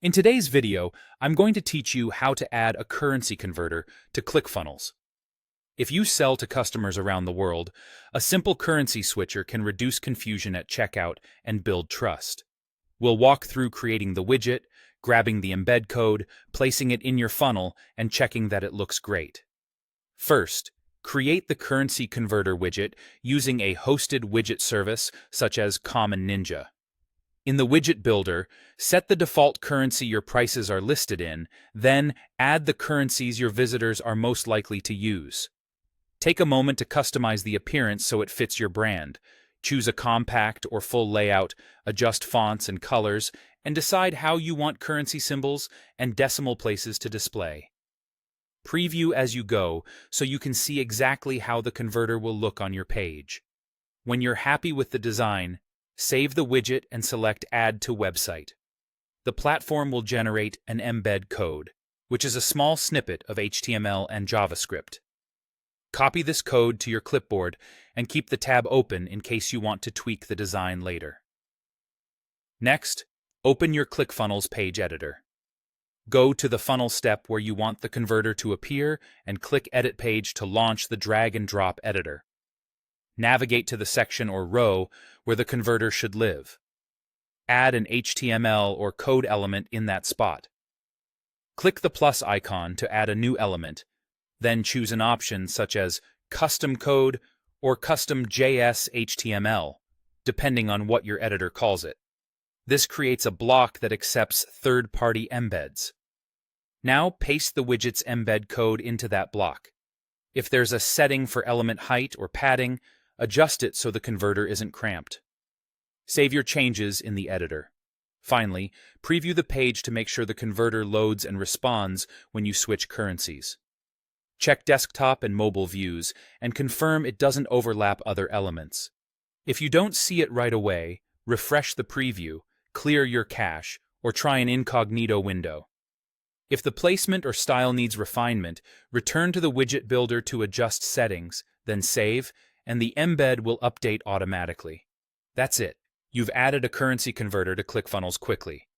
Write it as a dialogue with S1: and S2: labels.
S1: In today's video, I'm going to teach you how to add a currency converter to ClickFunnels. If you sell to customers around the world, a simple currency switcher can reduce confusion at checkout and build trust. We'll walk through creating the widget, grabbing the embed code, placing it in your funnel, and checking that it looks great. First, create the currency converter widget using a hosted widget service such as Common Ninja. In the widget builder, set the default currency your prices are listed in, then add the currencies your visitors are most likely to use. Take a moment to customize the appearance so it fits your brand. Choose a compact or full layout, adjust fonts and colors, and decide how you want currency symbols and decimal places to display. Preview as you go so you can see exactly how the converter will look on your page. When you're happy with the design, save the widget and select Add to Website. The platform will generate an embed code, which is a small snippet of HTML and JavaScript. Copy this code to your clipboard and keep the tab open in case you want to tweak the design later. Next, open your ClickFunnels page editor. Go to the funnel step where you want the converter to appear and click Edit Page to launch the drag-and-drop editor. Navigate to the section or row where the converter should live. Add an HTML or code element in that spot. Click the plus icon to add a new element, then choose an option such as Custom Code or Custom JS HTML, depending on what your editor calls it. This creates a block that accepts third-party embeds. Now paste the widget's embed code into that block. If there's a setting for element height or padding, adjust it so the converter isn't cramped. Save your changes in the editor. Finally, preview the page to make sure the converter loads and responds when you switch currencies. Check desktop and mobile views and confirm it doesn't overlap other elements. If you don't see it right away, refresh the preview, clear your cache, or try an incognito window. If the placement or style needs refinement, return to the widget builder to adjust settings, then save, and the embed will update automatically. That's it. You've added a currency converter to ClickFunnels quickly.